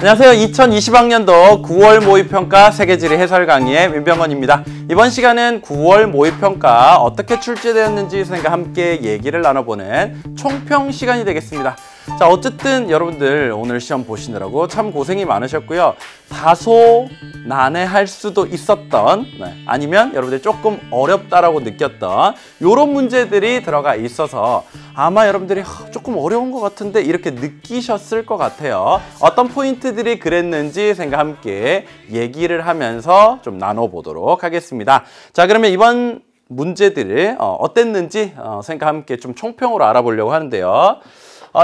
안녕하세요. 2020학년도 9월 모의평가 세계지리 해설 강의의 민병헌입니다. 이번 시간은 9월 모의평가 어떻게 출제되었는지 선생님과 함께 얘기를 나눠보는 총평 시간이 되겠습니다. 자, 어쨌든 여러분들 오늘 시험 보시느라고 참 고생이 많으셨고요. 다소 난해할 수도 있었던 아니면 여러분들 조금 어렵다라고 느꼈던 이런 문제들이 들어가 있어서 아마 여러분들이 조금 어려운 것 같은데 이렇게 느끼셨을 것 같아요. 어떤 포인트들이 그랬는지 선생님과 함께 얘기를 하면서 좀 나눠보도록 하겠습니다. 자, 그러면 이번 문제들을 어땠는지 선생님과 함께 좀 총평으로 알아보려고 하는데요.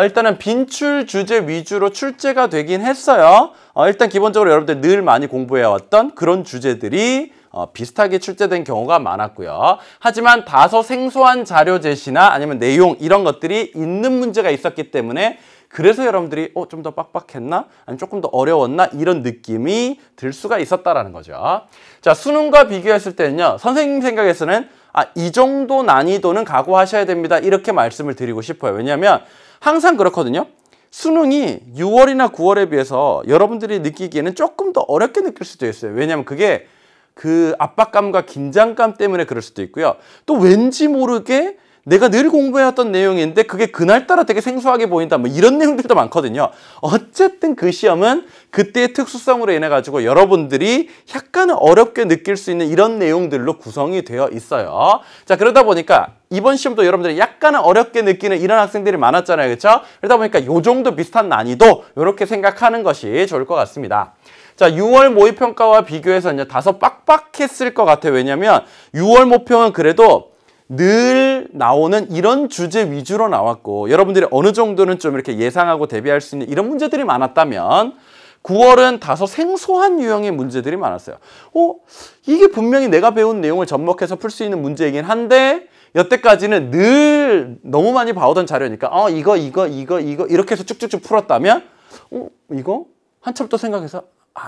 일단은 빈출 주제 위주로 출제가 되긴 했어요. 일단 기본적으로 여러분들 늘 많이 공부해왔던 그런 주제들이 비슷하게 출제된 경우가 많았고요. 하지만 다소 생소한 자료 제시나 아니면 내용 이런 것들이 있는 문제가 있었기 때문에 그래서 여러분들이 좀 더 빡빡했나? 아니면 조금 더 어려웠나? 이런 느낌이 들 수가 있었다라는 거죠. 자, 수능과 비교했을 때는요. 선생님 생각에서는 이 정도 난이도는 각오하셔야 됩니다. 이렇게 말씀을 드리고 싶어요. 왜냐하면 항상 그렇거든요. 수능이 6월이나 9월에 비해서 여러분들이 느끼기에는 조금 더 어렵게 느낄 수도 있어요. 왜냐하면 그게 그 압박감과 긴장감 때문에 그럴 수도 있고요. 또 왠지 모르게 내가 늘 공부해왔던 내용인데 그게 그날따라 되게 생소하게 보인다. 뭐 이런 내용들도 많거든요. 어쨌든 그 시험은 그때의 특수성으로 인해 가지고 여러분들이 약간은 어렵게 느낄 수 있는 이런 내용들로 구성이 되어 있어요. 자, 그러다 보니까 이번 시험도 여러분들이 약간은 어렵게 느끼는 이런 학생들이 많았잖아요. 그렇죠? 그러다 보니까 요 정도 비슷한 난이도 이렇게 생각하는 것이 좋을 것 같습니다. 자, 6월 모의평가와 비교해서는 다소 빡빡했을 것 같아요. 왜냐하면 6월 모평은 그래도 늘 나오는 이런 주제 위주로 나왔고 여러분들이 어느 정도는 좀 이렇게 예상하고 대비할 수 있는 이런 문제들이 많았다면 9월은 다소 생소한 유형의 문제들이 많았어요. 이게 분명히 내가 배운 내용을 접목해서 풀 수 있는 문제이긴 한데 여태까지는 늘 너무 많이 봐오던 자료니까 이거 이렇게 해서 쭉쭉쭉 풀었다면 이거? 한참 또 생각해서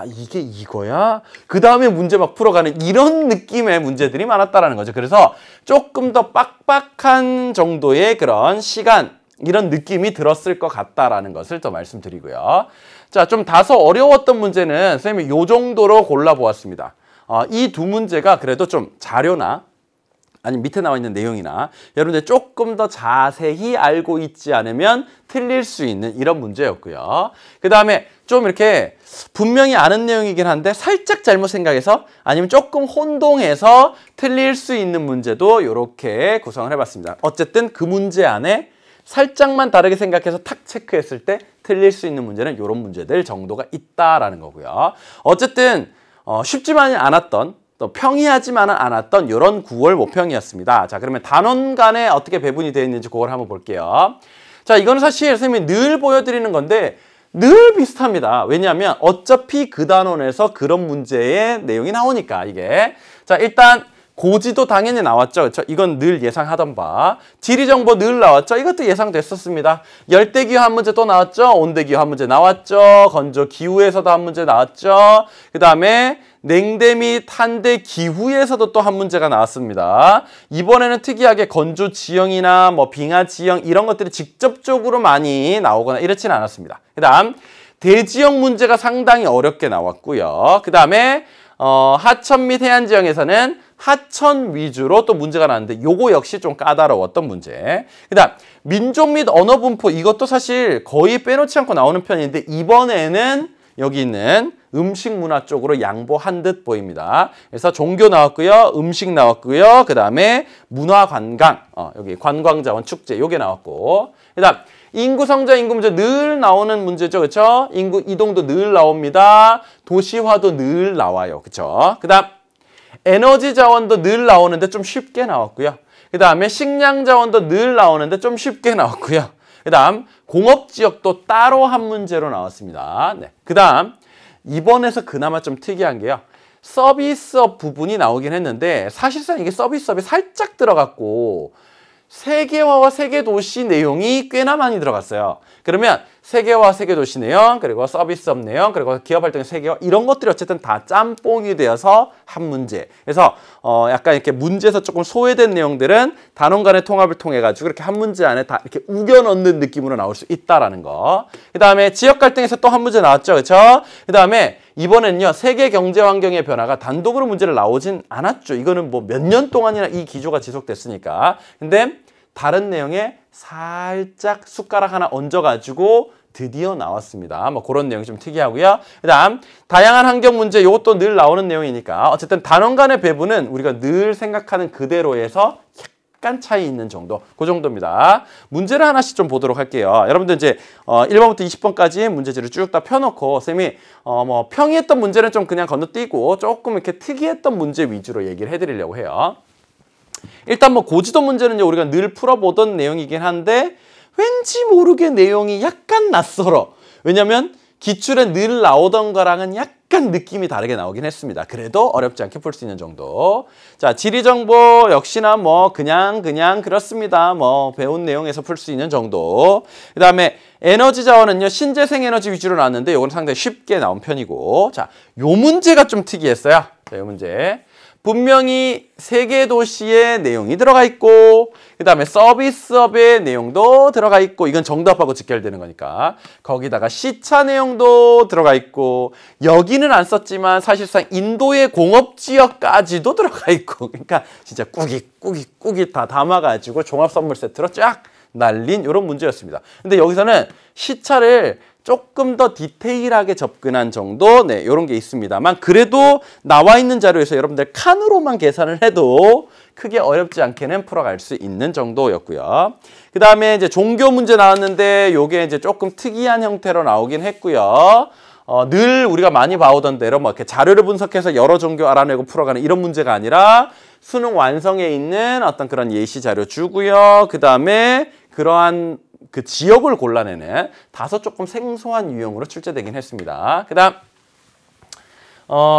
이게 이거야? 그 다음에 문제 막 풀어가는 이런 느낌의 문제들이 많았다라는 거죠. 그래서 조금 더 빡빡한 정도의 그런 시간, 이런 느낌이 들었을 것 같다라는 것을 더 말씀드리고요. 자, 좀 다소 어려웠던 문제는 선생님이 요 정도로 골라보았습니다. 이 두 문제가 그래도 좀 자료나 아니면 밑에 나와 있는 내용이나 여러분들 조금 더 자세히 알고 있지 않으면 틀릴 수 있는 이런 문제였고요. 그 다음에 좀 이렇게 분명히 아는 내용이긴 한데 살짝 잘못 생각해서 아니면 조금 혼동해서 틀릴 수 있는 문제도 이렇게 구성을 해봤습니다. 어쨌든 그 문제 안에 살짝만 다르게 생각해서 탁 체크했을 때 틀릴 수 있는 문제는 이런 문제들 정도가 있다라는 거고요. 어쨌든 쉽지만은 않았던 또 평이하지만은 않았던 이런 9월 모평이었습니다. 자, 그러면 단원 간에 어떻게 배분이 되어 있는지 그걸 한번 볼게요. 자, 이거는 사실 선생님이 늘 보여드리는 건데 늘 비슷합니다. 왜냐하면 어차피 그 단원에서 그런 문제의 내용이 나오니까 이게. 자, 일단 고지도 당연히 나왔죠. 그렇죠? 이건 늘 예상하던 바. 지리정보 늘 나왔죠. 이것도 예상됐었습니다. 열대기후 한 문제 또 나왔죠. 온대기후 한 문제 나왔죠. 건조기후에서도 한 문제 나왔죠. 그 다음에 냉대 및 한대 기후에서도 또 한 문제가 나왔습니다. 이번에는 특이하게 건조 지형이나 뭐 빙하 지형 이런 것들이 직접적으로 많이 나오거나 이렇지는 않았습니다. 그 다음 대지형 문제가 상당히 어렵게 나왔고요. 그 다음에 하천 및 해안 지형에서는 하천 위주로 또 문제가 나왔는데 요거 역시 좀 까다로웠던 문제. 그 다음 민족 및 언어 분포 이것도 사실 거의 빼놓지 않고 나오는 편인데 이번에는 여기 있는 음식 문화 쪽으로 양보한 듯 보입니다. 그래서 종교 나왔고요. 음식 나왔고요. 그 다음에 문화 관광, 여기 관광자원 축제 요게 나왔고 그 다음 인구 성장 인구 문제 늘 나오는 문제죠. 그렇죠? 인구 이동도 늘 나옵니다. 도시화도 늘 나와요. 그렇죠? 그 다음 에너지 자원도 늘 나오는데 좀 쉽게 나왔고요. 그 다음에 식량 자원도 늘 나오는데 좀 쉽게 나왔고요. 그 다음 공업지역도 따로 한 문제로 나왔습니다. 네. 그 다음 이번에서 그나마 좀 특이한 게요. 서비스업 부분이 나오긴 했는데 사실상 이게 서비스업이 살짝 들어갔고 세계화와 세계도시 내용이 꽤나 많이 들어갔어요. 그러면 세계화, 세계도시 내용, 그리고 서비스업 내용, 그리고 기업활동의 세계화 이런 것들이 어쨌든 다 짬뽕이 되어서 한 문제. 그래서 약간 이렇게 문제에서 조금 소외된 내용들은 단원간의 통합을 통해 가지고 이렇게 한 문제 안에 다 이렇게 우겨 넣는 느낌으로 나올 수 있다라는 거. 그다음에 지역 갈등에서 또 한 문제 나왔죠, 그렇죠? 그다음에 이번엔요 세계 경제 환경의 변화가 단독으로 문제를 나오진 않았죠. 이거는 뭐 몇 년 동안이나 이 기조가 지속됐으니까. 근데 다른 내용에 살짝 숟가락 하나 얹어가지고 드디어 나왔습니다. 뭐 그런 내용이 좀 특이하고요. 그다음 다양한 환경 문제 이것도 늘 나오는 내용이니까 어쨌든 단원 간의 배분은 우리가 늘 생각하는 그대로에서 약간 차이 있는 정도, 그 정도입니다. 문제를 하나씩 좀 보도록 할게요. 여러분들 이제 1번부터 20번까지 문제지를 쭉 다 펴놓고 쌤이 뭐 평이했던 문제는 좀 그냥 건너뛰고 조금 이렇게 특이했던 문제 위주로 얘기를 해드리려고 해요. 일단 뭐 고지도 문제는요 우리가 늘 풀어보던 내용이긴 한데 왠지 모르게 내용이 약간 낯설어. 왜냐면 기출에 늘 나오던 거랑은 약간 느낌이 다르게 나오긴 했습니다. 그래도 어렵지 않게 풀 수 있는 정도. 자, 지리정보 역시나 뭐 그냥 그렇습니다. 뭐 배운 내용에서 풀 수 있는 정도. 그 다음에 에너지 자원은요 신재생 에너지 위주로 나왔는데 이건 상당히 쉽게 나온 편이고. 자, 요 문제가 좀 특이했어요. 자, 요 문제. 분명히 세계 도시의 내용이 들어가 있고 그 다음에 서비스업의 내용도 들어가 있고 이건 정답하고 직결되는 거니까 거기다가 시차 내용도 들어가 있고 여기는 안 썼지만 사실상 인도의 공업지역까지도 들어가 있고 그러니까 진짜 꾸깃 다 담아가지고 종합선물 세트로 쫙 날린 이런 문제였습니다. 근데 여기서는 시차를 조금 더 디테일하게 접근한 정도 네, 이런 게 있습니다만 그래도 나와 있는 자료에서 여러분들 칸으로만 계산을 해도 크게 어렵지 않게는 풀어갈 수 있는 정도였고요. 그 다음에 이제 종교 문제 나왔는데 요게 이제 조금 특이한 형태로 나오긴 했고요. 늘 우리가 많이 봐오던 대로 뭐 이렇게 자료를 분석해서 여러 종교 알아내고 풀어가는 이런 문제가 아니라 수능 완성에 있는 어떤 그런 예시 자료 주고요. 그 다음에 그러한 그 지역을 골라내는 다소 조금 생소한 유형으로 출제되긴 했습니다. 그 다음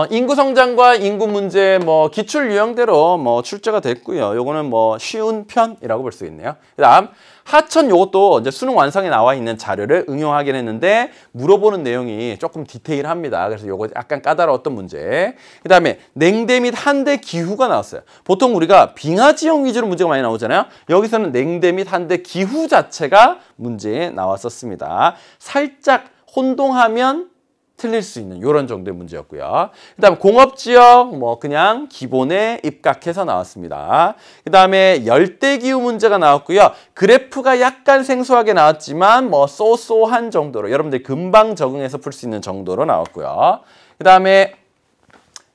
인구 성장과 인구 문제 뭐 기출 유형대로 뭐 출제가 됐고요. 요거는 뭐 쉬운 편이라고 볼 수 있네요. 그 다음 하천 요것도 이제 수능 완성에 나와 있는 자료를 응용하긴 했는데 물어보는 내용이 조금 디테일합니다. 그래서 요거 약간 까다로웠던 문제. 그 다음에 냉대 및 한대 기후가 나왔어요. 보통 우리가 빙하 지형 위주로 문제가 많이 나오잖아요. 여기서는 냉대 및 한대 기후 자체가 문제에 나왔었습니다. 살짝 혼동하면 틀릴 수 있는 이런 정도의 문제였고요. 그 다음에 공업지역 뭐 그냥 기본에 입각해서 나왔습니다. 그 다음에 열대기후 문제가 나왔고요. 그래프가 약간 생소하게 나왔지만 뭐 쏘쏘한 정도로 여러분들 금방 적응해서 풀 수 있는 정도로 나왔고요. 그 다음에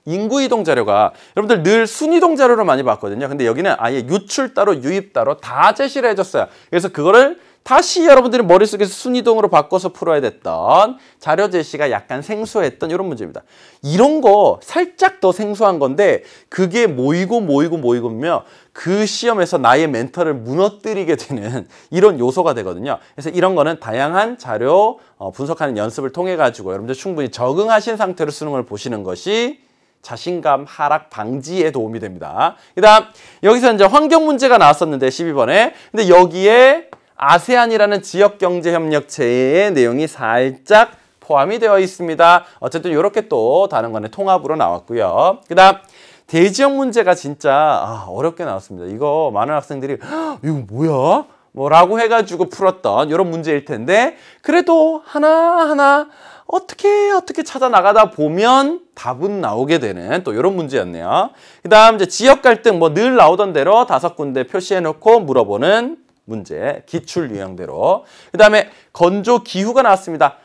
인구이동 자료가 여러분들 늘 순이동 자료로 많이 봤거든요. 근데 여기는 아예 유출 따로 유입 따로 다 제시를 해줬어요. 그래서 그거를 다시 여러분들이 머릿속에서 순이동으로 바꿔서 풀어야 됐던 자료 제시가 약간 생소했던 이런 문제입니다. 이런 거 살짝 더 생소한 건데 그게 모이고면 그 시험에서 나의 멘탈을 무너뜨리게 되는 이런 요소가 되거든요. 그래서 이런 거는 다양한 자료 분석하는 연습을 통해 가지고 여러분들 충분히 적응하신 상태로 수능을 보시는 것이 자신감 하락 방지에 도움이 됩니다. 그 다음 여기서 이제 환경 문제가 나왔었는데 12번에 근데 여기에 아세안이라는 지역경제협력체의 내용이 살짝 포함이 되어 있습니다. 어쨌든 이렇게 또 다른 거는 통합으로 나왔고요. 그 다음 대지역 문제가 진짜 어렵게 나왔습니다. 이거 많은 학생들이 이거 뭐야? 뭐라고 해가지고 풀었던 이런 문제일 텐데 그래도 하나하나 어떻게 찾아 나가다 보면 답은 나오게 되는 또 이런 문제였네요. 그 다음 이제 지역 갈등 뭐 늘 나오던 대로 5군데 표시해놓고 물어보는 문제, 기출 유형대로. 그 다음에 건조 기후가 나왔습니다.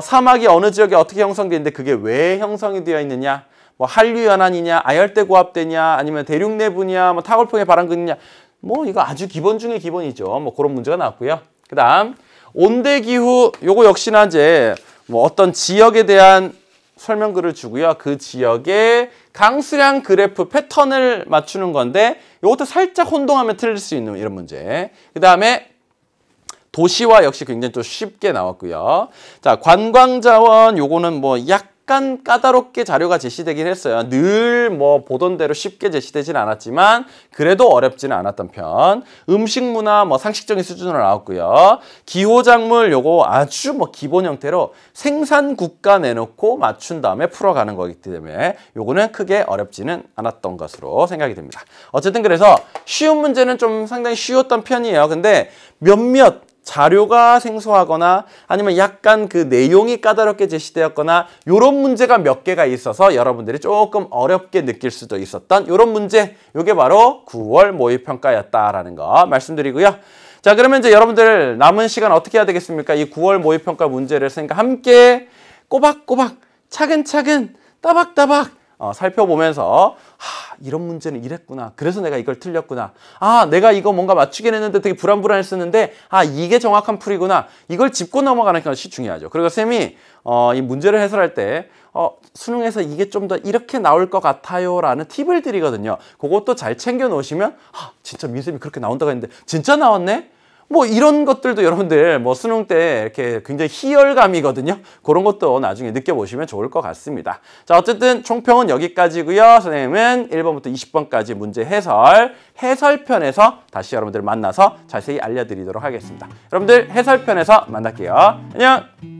사막이 어느 지역에 어떻게 형성되는데 그게 왜 형성이 되어 있느냐? 뭐 한류연안이냐, 아열대 고압대냐, 아니면 대륙 내부냐, 뭐 타골풍의 바람근이냐. 뭐 이거 아주 기본 중에 기본이죠. 뭐 그런 문제가 나왔고요. 그 다음 온대 기후 요거 역시나 이제 뭐 어떤 지역에 대한 설명글을 주고요. 그 지역의 강수량 그래프 패턴을 맞추는 건데 이것도 살짝 혼동하면 틀릴 수 있는 이런 문제. 그 다음에 도시화 역시 굉장히 또 쉽게 나왔고요. 자, 관광자원 요거는 뭐 약간 약간 까다롭게 자료가 제시되긴 했어요. 늘 뭐 보던 대로 쉽게 제시되진 않았지만 그래도 어렵지는 않았던 편. 음식 문화 뭐 상식적인 수준으로 나왔고요. 기호작물 요거 아주 뭐 기본 형태로 생산 국가 내놓고 맞춘 다음에 풀어가는 거기 때문에 요거는 크게 어렵지는 않았던 것으로 생각이 됩니다. 어쨌든 그래서 쉬운 문제는 좀 상당히 쉬웠던 편이에요. 근데 몇몇 자료가 생소하거나 아니면 약간 그 내용이 까다롭게 제시되었거나 이런 문제가 몇 개가 있어서 여러분들이 조금 어렵게 느낄 수도 있었던 이런 문제, 이게 바로 9월 모의평가였다라는 거 말씀드리고요. 자, 그러면 이제 여러분들 남은 시간 어떻게 해야 되겠습니까? 이 9월 모의평가 문제를 함께 꼬박꼬박 차근차근 따박따박 살펴보면서 이런 문제는 이랬구나. 그래서 내가 이걸 틀렸구나. 내가 이거 뭔가 맞추긴 했는데 되게 불안불안했었는데 이게 정확한 풀이구나. 이걸 짚고 넘어가는 것이 중요하죠. 그리고 쌤이 이 문제를 해설할 때 수능에서 이게 좀 더 이렇게 나올 것 같아요 라는 팁을 드리거든요. 그것도 잘 챙겨 놓으시면 진짜 민쌤이 그렇게 나온다고 했는데 진짜 나왔네? 뭐 이런 것들도 여러분들 뭐 수능 때 이렇게 굉장히 희열감이거든요. 그런 것도 나중에 느껴보시면 좋을 것 같습니다. 자, 어쨌든 총평은 여기까지고요. 선생님은 1번부터 20번까지 문제 해설편에서 다시 여러분들 만나서 자세히 알려드리도록 하겠습니다. 여러분들 해설편에서 만날게요. 안녕!